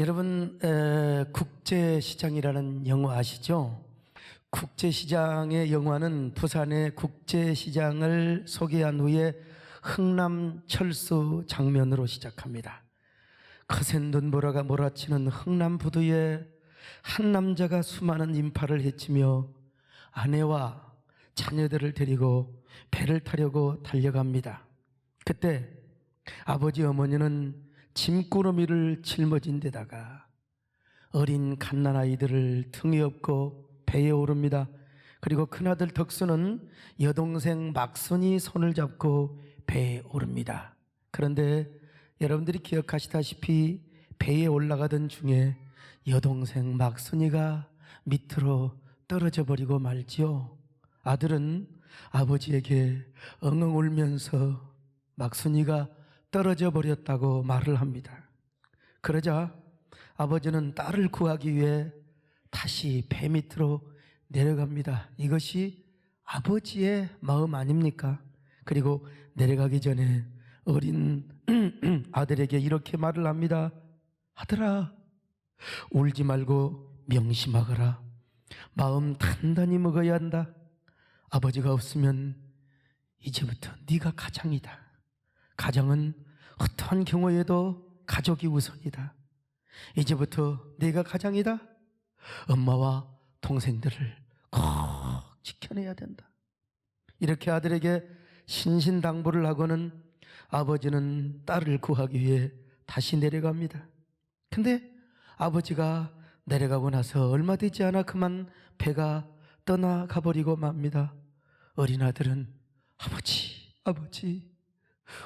여러분, 국제시장이라는 영화 아시죠? 국제시장의 영화는 부산의 국제시장을 소개한 후에 흥남철수 장면으로 시작합니다. 거센 눈보라가 몰아치는 흥남부두에 한 남자가 수많은 인파를 헤치며 아내와 자녀들을 데리고 배를 타려고 달려갑니다. 그때 아버지 어머니는 짐꾸러미를 짊어진 데다가 어린 갓난아이들을 등에 업고 배에 오릅니다. 그리고 큰아들 덕수는 여동생 막순이 손을 잡고 배에 오릅니다. 그런데 여러분들이 기억하시다시피 배에 올라가던 중에 여동생 막순이가 밑으로 떨어져 버리고 말지요. 아들은 아버지에게 엉엉 울면서 막순이가 떨어져 버렸다고 말을 합니다. 그러자 아버지는 딸을 구하기 위해 다시 배 밑으로 내려갑니다. 이것이 아버지의 마음 아닙니까? 그리고 내려가기 전에 어린 아들에게 이렇게 말을 합니다. 아들아, 울지 말고 명심하거라. 마음 단단히 먹어야 한다. 아버지가 없으면 이제부터 네가 가장이다. 가장은 어떠한 경우에도 가족이 우선이다. 이제부터 네가 가장이다. 엄마와 동생들을 꼭 지켜내야 된다. 이렇게 아들에게 신신당부를 하고는 아버지는 딸을 구하기 위해 다시 내려갑니다. 근데 아버지가 내려가고 나서 얼마 되지 않아 그만 배가 떠나가버리고 맙니다. 어린 아들은 아버지, 아버지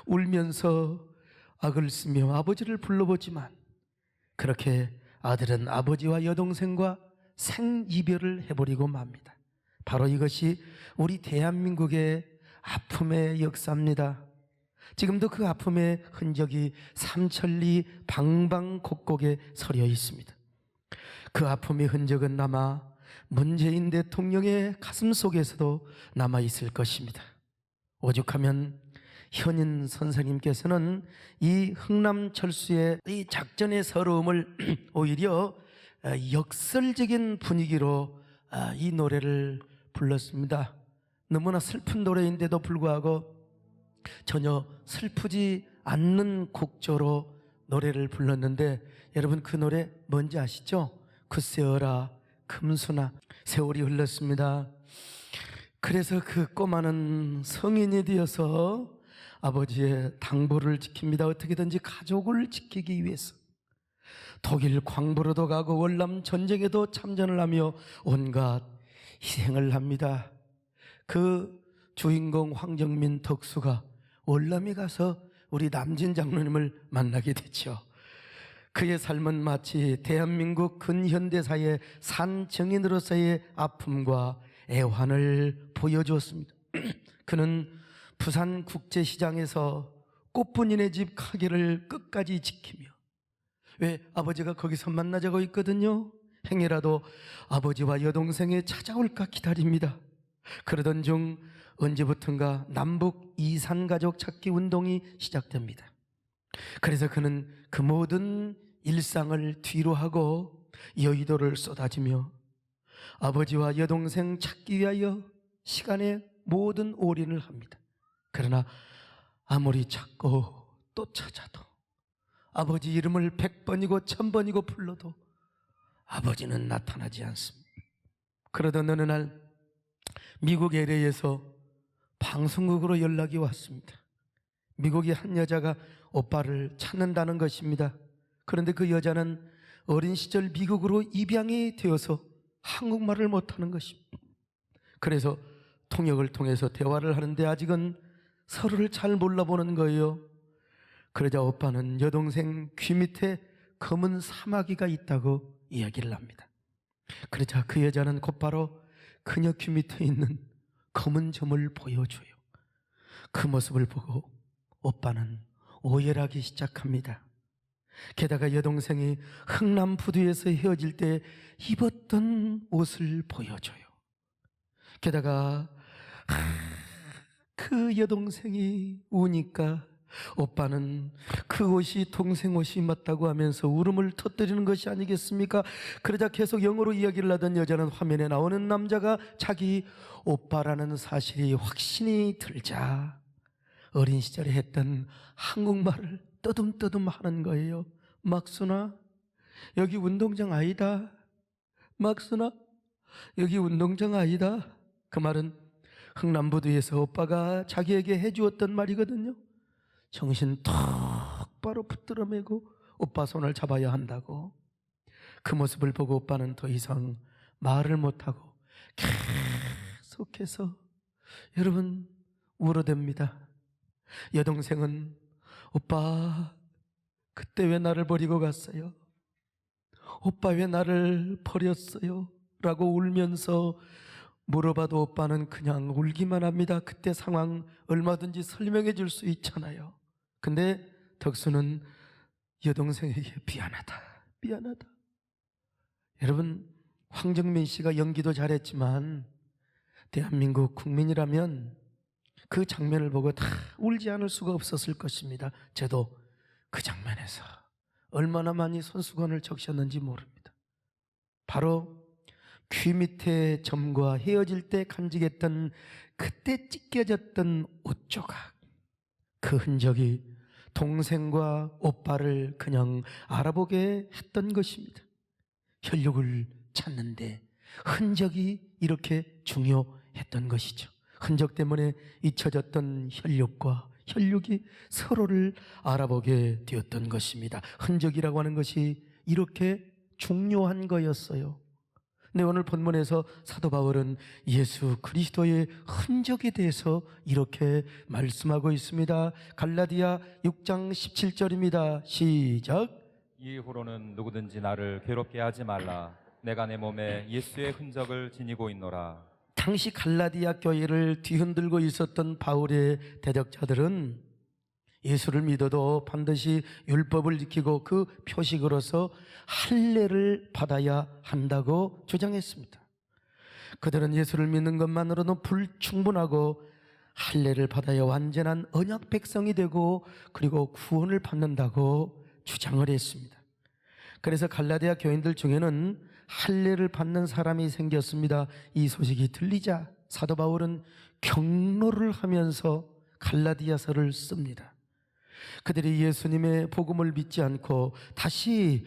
울면서 악을 쓰며 아버지를 불러보지만 그렇게 아들은 아버지와 여동생과 생이별을 해버리고 맙니다. 바로 이것이 우리 대한민국의 아픔의 역사입니다. 지금도 그 아픔의 흔적이 삼천리 방방곡곡에 서려 있습니다. 그 아픔의 흔적은 아마 문재인 대통령의 가슴 속에서도 남아 있을 것입니다. 오죽하면 현인 선생님께서는 이 흥남철수의 이 작전의 서러움을 오히려 역설적인 분위기로 이 노래를 불렀습니다. 너무나 슬픈 노래인데도 불구하고 전혀 슬프지 않는 곡조로 노래를 불렀는데 여러분 그 노래 뭔지 아시죠? 굳세어라 금수나. 세월이 흘렀습니다. 그래서 그 꼬마는 성인이 되어서 아버지의 당부를 지킵니다. 어떻게든지 가족을 지키기 위해서 독일 광부로도 가고 월남 전쟁에도 참전을 하며 온갖 희생을 합니다. 그 주인공 황정민 덕수가 월남에 가서 우리 남진 장로님을 만나게 됐죠. 그의 삶은 마치 대한민국 근현대사의 산증인으로서의 아픔과 애환을 보여주었습니다. 그는 부산국제시장에서 꽃분이네 집 가게를 끝까지 지키며, 왜 아버지가 거기서 만나자고 있거든요. 행여라도 아버지와 여동생이 찾아올까 기다립니다. 그러던 중 언제부턴가 남북 이산가족 찾기 운동이 시작됩니다. 그래서 그는 그 모든 일상을 뒤로하고 여의도를 쏟아지며 아버지와 여동생 찾기 위하여 시간에 모든 올인을 합니다. 그러나 아무리 찾고 또 찾아도 아버지 이름을 100번이고 1000번이고 불러도 아버지는 나타나지 않습니다. 그러던 어느 날 미국 LA에서 방송국으로 연락이 왔습니다. 미국의 한 여자가 오빠를 찾는다는 것입니다. 그런데 그 여자는 어린 시절 미국으로 입양이 되어서 한국말을 못하는 것입니다. 그래서 통역을 통해서 대화를 하는데 아직은 서로를 잘 몰라보는 거예요. 그러자 오빠는 여동생 귀 밑에 검은 사마귀가 있다고 이야기를 합니다. 그러자 그 여자는 곧바로 그녀 귀 밑에 있는 검은 점을 보여줘요. 그 모습을 보고 오빠는 오열하기 시작합니다. 게다가 여동생이 흥남부두에서 헤어질 때 입었던 옷을 보여줘요. 게다가 그 여동생이 우니까 오빠는 그 옷이 동생 옷이 맞다고 하면서 울음을 터뜨리는 것이 아니겠습니까? 그러자 계속 영어로 이야기를 하던 여자는 화면에 나오는 남자가 자기 오빠라는 사실이 확신이 들자 어린 시절에 했던 한국말을 떠듬떠듬 하는 거예요. 막순아, 여기 운동장 아니다. 막순아, 여기 운동장 아니다. 그 말은 흥남부두에서 오빠가 자기에게 해주었던 말이거든요. 정신 똑바로 붙들어 매고 오빠 손을 잡아야 한다고. 그 모습을 보고 오빠는 더 이상 말을 못하고 계속해서 여러분 울어댑니다. 여동생은 오빠 그때 왜 나를 버리고 갔어요? 오빠 왜 나를 버렸어요? 라고 울면서 물어봐도 오빠는 그냥 울기만 합니다. 그때 상황 얼마든지 설명해 줄 수 있잖아요. 근데 덕수는 여동생에게 미안하다, 미안하다. 여러분, 황정민 씨가 연기도 잘했지만 대한민국 국민이라면 그 장면을 보고 다 울지 않을 수가 없었을 것입니다. 저도 그 장면에서 얼마나 많이 손수건을 적셨는지 모릅니다. 바로 귀 밑에 점과 헤어질 때 간직했던 그때 찢겨졌던 옷 조각, 그 흔적이 동생과 오빠를 그냥 알아보게 했던 것입니다. 혈육을 찾는데 흔적이 이렇게 중요했던 것이죠. 흔적 때문에 잊혀졌던 혈육과 혈육이 서로를 알아보게 되었던 것입니다. 흔적이라고 하는 것이 이렇게 중요한 거였어요. 네, 오늘 본문에서 사도 바울은 예수 그리스도의 흔적에 대해서 이렇게 말씀하고 있습니다. 갈라디아 6장 17절입니다. 시작. 이후로는 누구든지 나를 괴롭게 하지 말라. 내가 내 몸에 예수의 흔적을 지니고 있노라. 당시 갈라디아 교회를 뒤흔들고 있었던 바울의 대적자들은 예수를 믿어도 반드시 율법을 지키고 그 표식으로서 할례를 받아야 한다고 주장했습니다. 그들은 예수를 믿는 것만으로는 불충분하고 할례를 받아야 완전한 언약 백성이 되고 그리고 구원을 받는다고 주장을 했습니다. 그래서 갈라디아 교인들 중에는 할례를 받는 사람이 생겼습니다. 이 소식이 들리자 사도 바울은 격노를 하면서 갈라디아서를 씁니다. 그들이 예수님의 복음을 믿지 않고 다시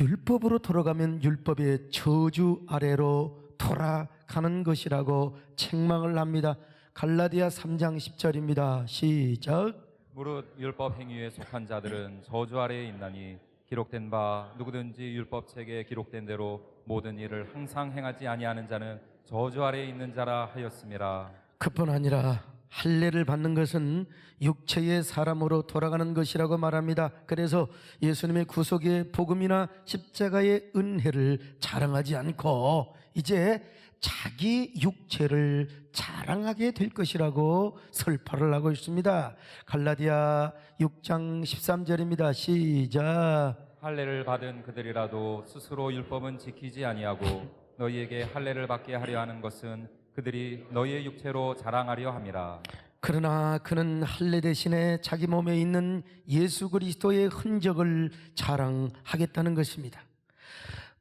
율법으로 돌아가면 율법의 저주 아래로 돌아가는 것이라고 책망을 합니다. 갈라디아 3장 10절입니다. 시작. 무릇 율법 행위에 속한 자들은 저주 아래에 있나니 기록된 바 누구든지 율법책에 기록된 대로 모든 일을 항상 행하지 아니하는 자는 저주 아래에 있는 자라 하였음이라. 그뿐 아니라 할례를 받는 것은 육체의 사람으로 돌아가는 것이라고 말합니다. 그래서 예수님의 구속의 복음이나 십자가의 은혜를 자랑하지 않고 이제 자기 육체를 자랑하게 될 것이라고 설파를 하고 있습니다. 갈라디아 6장 13절입니다. 시작. 할례를 받은 그들이라도 스스로 율법은 지키지 아니하고 너희에게 할례를 받게 하려 하는 것은 그들이 너희의 육체로 자랑하려 함이라. 그러나 그는 할례 대신에 자기 몸에 있는 예수 그리스도의 흔적을 자랑하겠다는 것입니다.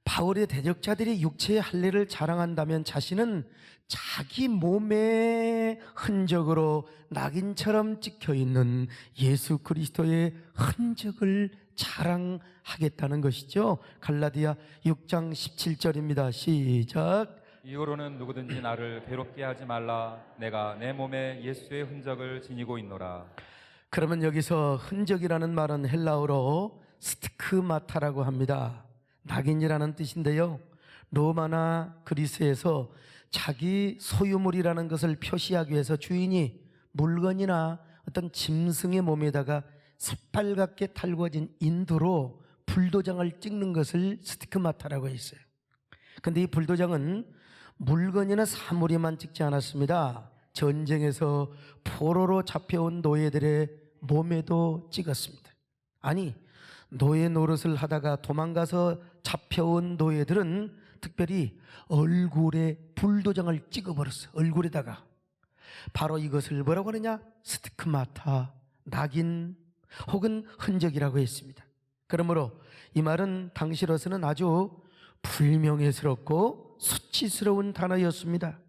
바울의 대적자들이 육체의 할례를 자랑한다면 자신은 자기 몸의 흔적으로 낙인처럼 찍혀있는 예수 그리스도의 흔적을 자랑하겠다는 것이죠. 갈라디아 6장 17절입니다. 시작. 이후로는 누구든지 나를 괴롭게 하지 말라. 내가 내 몸에 예수의 흔적을 지니고 있노라. 그러면 여기서 흔적이라는 말은 헬라어로 스티크마타라고 합니다. 낙인이라는 뜻인데요, 로마나 그리스에서 자기 소유물이라는 것을 표시하기 위해서 주인이 물건이나 어떤 짐승의 몸에다가 새빨갛게 달궈진 인두로 불도장을 찍는 것을 스티크마타라고 했어요. 근데 이 불도장은 물건이나 사물에만 찍지 않았습니다. 전쟁에서 포로로 잡혀온 노예들의 몸에도 찍었습니다. 아니, 노예 노릇을 하다가 도망가서 잡혀온 노예들은 특별히 얼굴에 불도장을 찍어버렸어요. 얼굴에다가. 바로 이것을 뭐라고 하느냐? 스티크마타, 낙인 혹은 흔적이라고 했습니다. 그러므로 이 말은 당시로서는 아주 불명예스럽고 수치스러운 단어였습니다.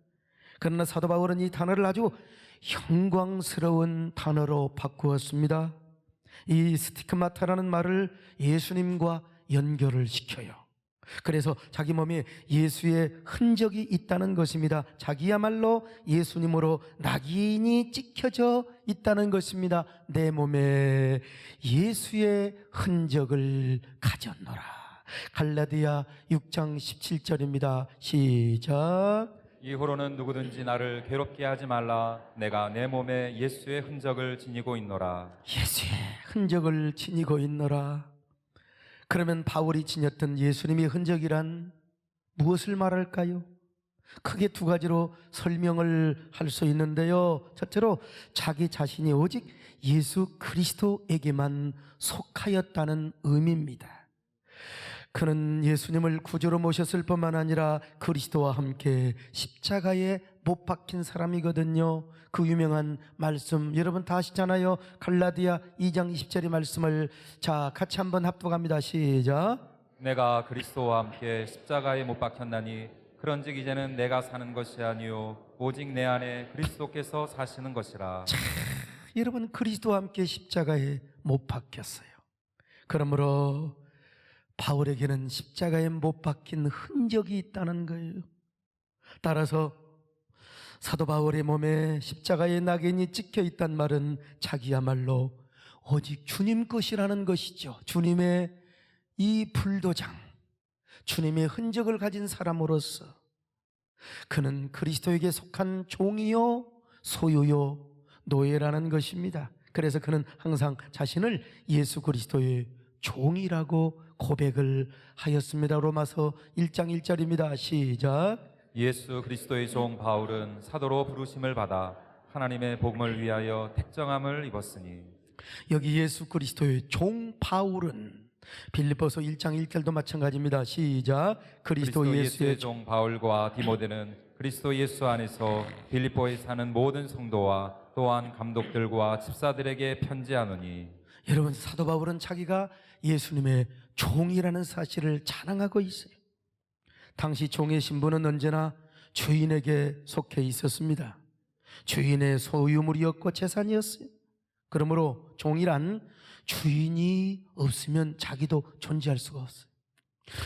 그러나 사도 바울은 이 단어를 아주 영광스러운 단어로 바꾸었습니다. 이 스티그마타라는 말을 예수님과 연결을 시켜요. 그래서 자기 몸에 예수의 흔적이 있다는 것입니다. 자기야말로 예수님으로 낙인이 찍혀져 있다는 것입니다. 내 몸에 예수의 흔적을 가졌노라. 갈라디아 6장 17절입니다. 시작. 이후로는 누구든지 나를 괴롭게 하지 말라. 내가 내 몸에 예수의 흔적을 지니고 있노라. 예수의 흔적을 지니고 있노라. 그러면 바울이 지녔던 예수님의 흔적이란 무엇을 말할까요? 크게 두 가지로 설명을 할 수 있는데요. 첫째로 자기 자신이 오직 예수 그리스도에게만 속하였다는 의미입니다. 그는 예수님을 구주로 모셨을 뿐만 아니라 그리스도와 함께 십자가에 못 박힌 사람이거든요. 그 유명한 말씀 여러분 다 아시잖아요. 갈라디아 2장 20절의 말씀을 자 같이 한번 합독합니다. 시작. 내가 그리스도와 함께 십자가에 못 박혔나니 그런즉 이제는 내가 사는 것이 아니요 오직 내 안에 그리스도께서 사시는 것이라. 여러분 그리스도와 함께 십자가에 못 박혔어요. 그러므로 바울에게는 십자가에 못 박힌 흔적이 있다는 거예요. 따라서 사도 바울의 몸에 십자가의 낙인이 찍혀 있단 말은 자기야말로 오직 주님 것이라는 것이죠. 주님의 이 불도장, 주님의 흔적을 가진 사람으로서 그는 그리스도에게 속한 종이요 소유요 노예라는 것입니다. 그래서 그는 항상 자신을 예수 그리스도의 종이라고 고백을 하였습니다. 로마서 1장 1절입니다. 시작. 예수 그리스도의 종 바울은 사도로 부르심을 받아 하나님의 복음을 위하여 택정함을 입었으니. 여기 예수 그리스도의 종 바울은 빌립보서 1장 1절도 마찬가지입니다. 시작. 그리스도 예수의 종 바울과 디모데는 그리스도 예수 안에서 빌립보에 사는 모든 성도와 또한 감독들과 집사들에게 편지하노니. 여러분 사도 바울은 자기가 예수님의 종이라는 사실을 자랑하고 있어요. 당시 종의 신분은 언제나 주인에게 속해 있었습니다. 주인의 소유물이었고 재산이었어요. 그러므로 종이란 주인이 없으면 자기도 존재할 수가 없어요.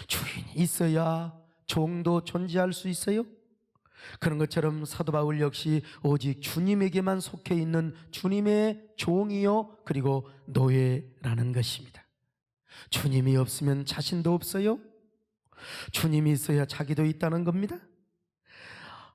주인이 있어야 종도 존재할 수 있어요. 그런 것처럼 사도 바울 역시 오직 주님에게만 속해 있는 주님의 종이요 그리고 노예라는 것입니다. 주님이 없으면 자신도 없어요. 주님이 있어야 자기도 있다는 겁니다.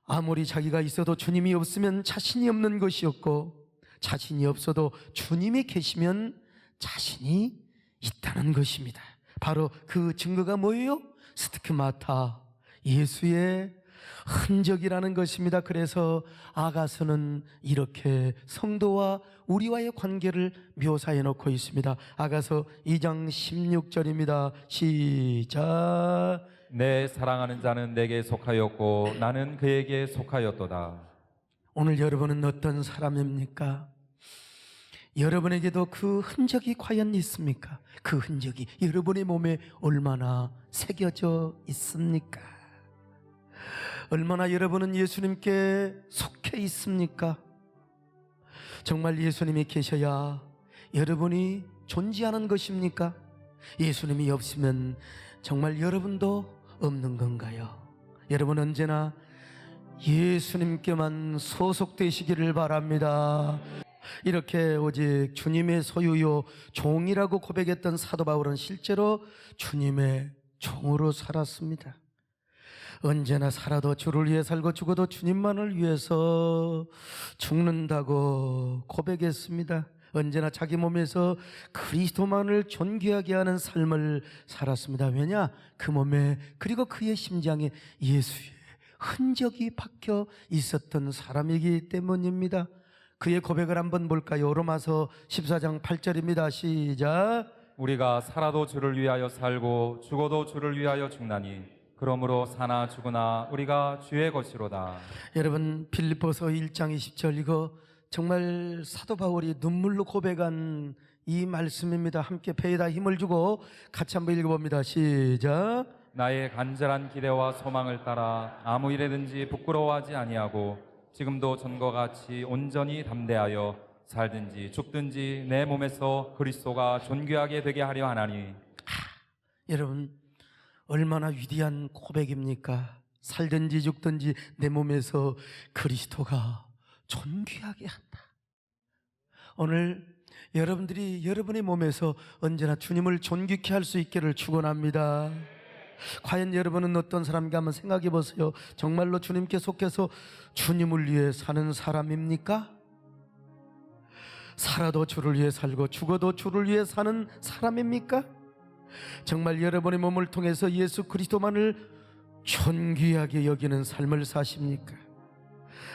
아무리 자기가 있어도 주님이 없으면 자신이 없는 것이었고 자신이 없어도 주님이 계시면 자신이 있다는 것입니다. 바로 그 증거가 뭐예요? 스티그마타, 예수의 흔적이라는 것입니다. 그래서 아가서는 이렇게 성도와 우리와의 관계를 묘사해 놓고 있습니다. 아가서 2장 16절입니다. 시작. 내 사랑하는 자는 내게 속하였고 나는 그에게 속하였도다. 오늘 여러분은 어떤 사람입니까? 여러분에게도 그 흔적이 과연 있습니까? 그 흔적이 여러분의 몸에 얼마나 새겨져 있습니까? 얼마나 여러분은 예수님께 속해 있습니까? 정말 예수님이 계셔야 여러분이 존재하는 것입니까? 예수님이 없으면 정말 여러분도 없는 건가요? 여러분 언제나 예수님께만 소속되시기를 바랍니다. 이렇게 오직 주님의 소유요 종이라고 고백했던 사도 바울은 실제로 주님의 종으로 살았습니다. 언제나 살아도 주를 위해 살고 죽어도 주님만을 위해서 죽는다고 고백했습니다. 언제나 자기 몸에서 그리스도만을 존귀하게 하는 삶을 살았습니다. 왜냐? 그 몸에 그리고 그의 심장에 예수의 흔적이 박혀 있었던 사람이기 때문입니다. 그의 고백을 한번 볼까요? 로마서 14장 8절입니다. 시작. 우리가 살아도 주를 위하여 살고 죽어도 주를 위하여 죽나니 그러므로 사나 죽으나 우리가 주의 것이로다. 여러분 빌립보서 1장 20절 이거 정말 사도 바울이 눈물로 고백한 이 말씀입니다. 함께 배에다 힘을 주고 같이 한번 읽어봅니다. 시작. 나의 간절한 기대와 소망을 따라 아무 일에든지 부끄러워하지 아니하고 지금도 전과 같이 온전히 담대하여 살든지 죽든지 내 몸에서 그리스도가 존귀하게 되게 하려 하나니. 여러분, 얼마나 위대한 고백입니까? 살든지 죽든지 내 몸에서 그리스도가 존귀하게 한다. 오늘 여러분들이 여러분의 몸에서 언제나 주님을 존귀케 할 수 있기를 축원합니다. 과연 여러분은 어떤 사람인가 한번 생각해 보세요. 정말로 주님께 속해서 주님을 위해 사는 사람입니까? 살아도 주를 위해 살고 죽어도 주를 위해 사는 사람입니까? 정말 여러분의 몸을 통해서 예수 그리스도만을 존귀하게 여기는 삶을 사십니까?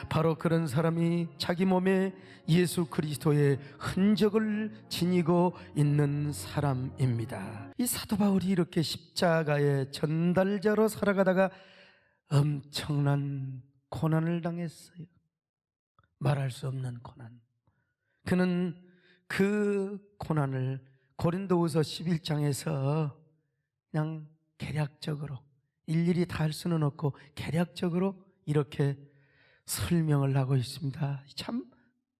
바로 그런 사람이 자기 몸에 예수 그리스도의 흔적을 지니고 있는 사람입니다. 이 사도 바울이 이렇게 십자가의 전달자로 살아가다가 엄청난 고난을 당했어요. 말할 수 없는 고난. 그는 그 고난을 고린도후서 11장에서 그냥 개략적으로 일일이 다 할 수는 없고 개략적으로 이렇게 설명을 하고 있습니다. 참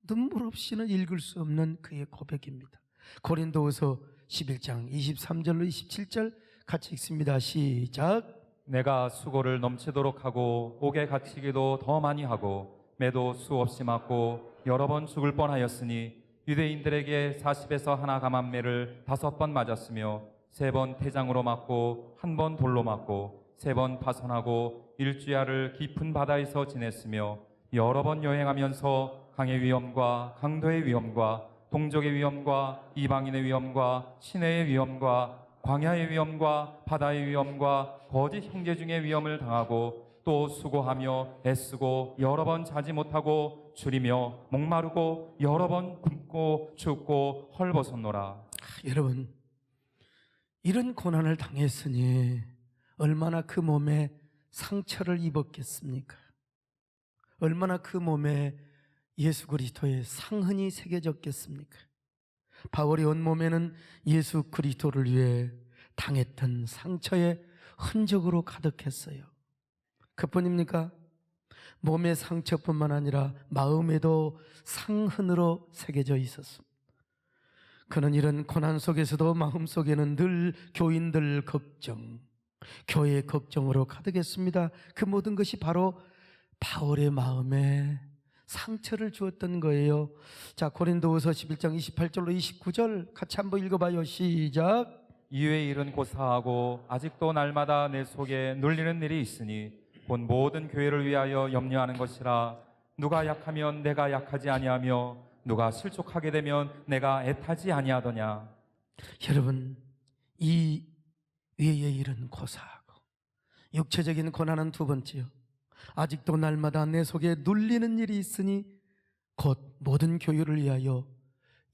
눈물 없이는 읽을 수 없는 그의 고백입니다. 고린도후서 11장 23절로 27절 같이 읽습니다. 시작. 내가 수고를 넘치도록 하고 옥에 갇히기도 더 많이 하고 매도 수없이 맞고 여러 번 죽을 뻔하였으니 유대인들에게 40에서 하나 감한매를 5번 맞았으며 3번 태장으로 맞고 1번 돌로 맞고 3번 파선하고 일주야를 깊은 바다에서 지냈으며 여러 번 여행하면서 강의 위험과 강도의 위험과 동족의 위험과 이방인의 위험과 시내의 위험과 광야의 위험과 바다의 위험과 거짓 형제 중의 위험을 당하고 또 수고하며 애쓰고 여러 번 자지 못하고 줄이며 목마르고 여러 번 굶고 춥고 헐벗었노라. 여러분, 이런 고난을 당했으니 얼마나 그 몸에 상처를 입었겠습니까? 얼마나 그 몸에 예수 그리스도의 상흔이 새겨졌겠습니까? 바울의 온몸에는 예수 그리스도를 위해 당했던 상처의 흔적으로 가득했어요. 그뿐입니까? 몸의 상처뿐만 아니라 마음에도 상흔으로 새겨져 있었습니다. 그는 이런 고난 속에서도 마음속에는 늘 교인들 걱정, 교회 걱정으로 가득했습니다. 그 모든 것이 바로 바울의 마음에 상처를 주었던 거예요. 자, 고린도후서 11장 28절로 29절 같이 한번 읽어봐요. 시작. 이외의 일은 고사하고 아직도 날마다 내 속에 눌리는 일이 있으니 본 모든 교회를 위하여 염려하는 것이라. 누가 약하면 내가 약하지 아니하며 누가 실족하게 되면 내가 애타지 아니하더냐. 여러분, 이 외의 일은 고사하고 육체적인 고난은 두 번째요. 아직도 날마다 내 속에 눌리는 일이 있으니 곧 모든 교회를 위하여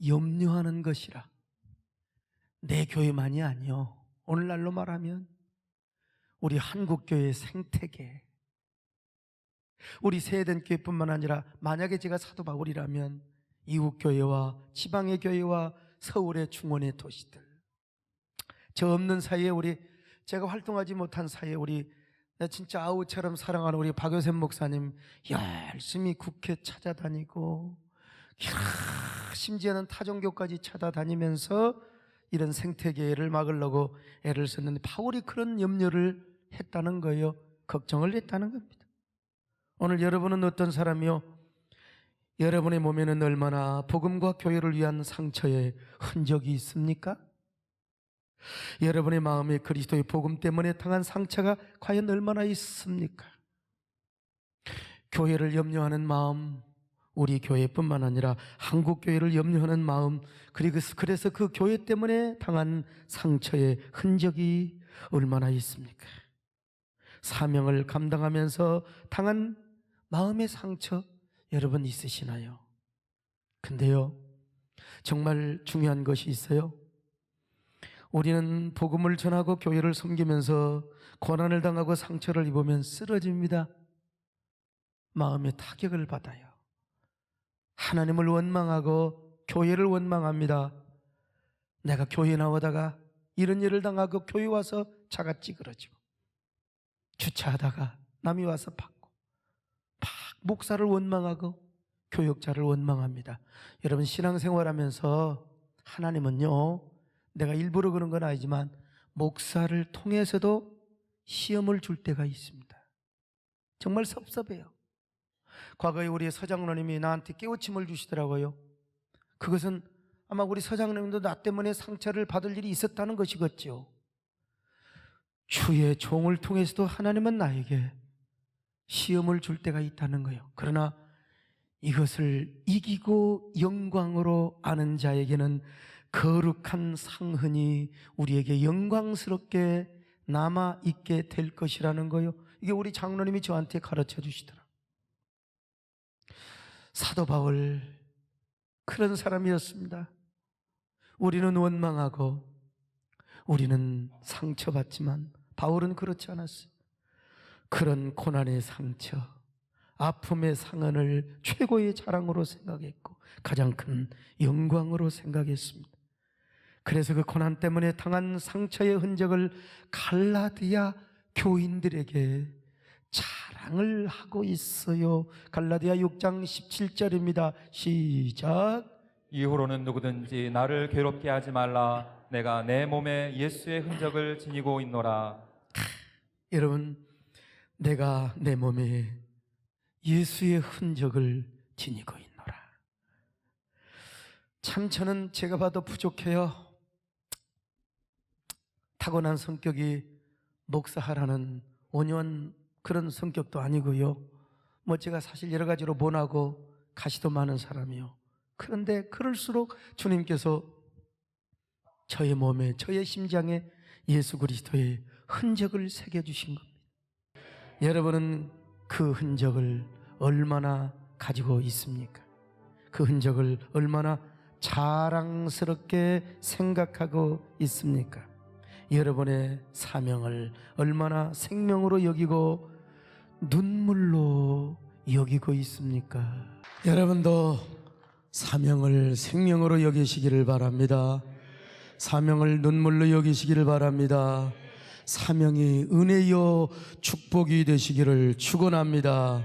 염려하는 것이라. 내 교회만이 아니요, 오늘날로 말하면 우리 한국교회 생태계, 우리 세eden 교회뿐만 아니라 만약에 제가 사도 바울이라면 이웃교회와 지방의 교회와 서울의 중원의 도시들, 저 없는 사이에 제가 활동하지 못한 사이에 진짜 아우처럼 사랑하는 우리 박효샘 목사님 열심히 국회 찾아다니고 심지어는 타종교까지 찾아다니면서 이런 생태계를 막으려고 애를 썼는데 바울이 그런 염려를 했다는 거예요. 걱정을 했다는 겁니다. 오늘 여러분은 어떤 사람이요? 여러분의 몸에는 얼마나 복음과 교회를 위한 상처의 흔적이 있습니까? 여러분의 마음에 그리스도의 복음 때문에 당한 상처가 과연 얼마나 있습니까? 교회를 염려하는 마음, 우리 교회뿐만 아니라 한국 교회를 염려하는 마음, 그래서 그 교회 때문에 당한 상처의 흔적이 얼마나 있습니까? 사명을 감당하면서 당한 마음의 상처 여러분 있으시나요? 근데요, 정말 중요한 것이 있어요. 우리는 복음을 전하고 교회를 섬기면서 고난을 당하고 상처를 입으면 쓰러집니다. 마음의 타격을 받아요. 하나님을 원망하고 교회를 원망합니다. 내가 교회 나오다가 이런 일을 당하고 교회 와서 차가 찌그러지고 주차하다가 남이 와서 받고 막 목사를 원망하고 교역자를 원망합니다. 여러분, 신앙생활하면서 하나님은요, 내가 일부러 그런 건 아니지만 목사를 통해서도 시험을 줄 때가 있습니다. 정말 섭섭해요. 과거에 우리 서장로님이 나한테 깨우침을 주시더라고요. 그것은 아마 우리 서장로님도 나 때문에 상처를 받을 일이 있었다는 것이겠죠. 주의 종을 통해서도 하나님은 나에게 시험을 줄 때가 있다는 거예요. 그러나 이것을 이기고 영광으로 아는 자에게는 거룩한 상흔이 우리에게 영광스럽게 남아있게 될 것이라는 거예요. 이게 우리 장로님이 저한테 가르쳐 주시더라. 사도 바울, 그런 사람이었습니다. 우리는 원망하고 우리는 상처받지만 바울은 그렇지 않았어요. 그런 고난의 상처, 아픔의 상흔을 최고의 자랑으로 생각했고 가장 큰 영광으로 생각했습니다. 그래서 그 고난 때문에 당한 상처의 흔적을 갈라디아 교인들에게 자랑을 하고 있어요. 갈라디아 6장 17절입니다. 시작. 이후로는 누구든지 나를 괴롭게 하지 말라. 내가 내 몸에 예수의 흔적을 지니고 있노라. 여러분, 내가 내 몸에 예수의 흔적을 지니고 있노라. 참 저는 제가 봐도 부족해요. 타고난 성격이 목사하라는 온유한 그런 성격도 아니고요. 뭐 제가 사실 여러 가지로 모나고 가시도 많은 사람이요. 그런데 그럴수록 주님께서 저의 몸에, 저의 심장에 예수 그리스도의 흔적을 새겨주신 겁니다. 여러분은 그 흔적을 얼마나 가지고 있습니까? 그 흔적을 얼마나 자랑스럽게 생각하고 있습니까? 여러분의 사명을 얼마나 생명으로 여기고 눈물로 여기고 있습니까? 여러분도 사명을 생명으로 여기시기를 바랍니다. 사명을 눈물로 여기시기를 바랍니다. 사명이 은혜요 축복이 되시기를 축원합니다.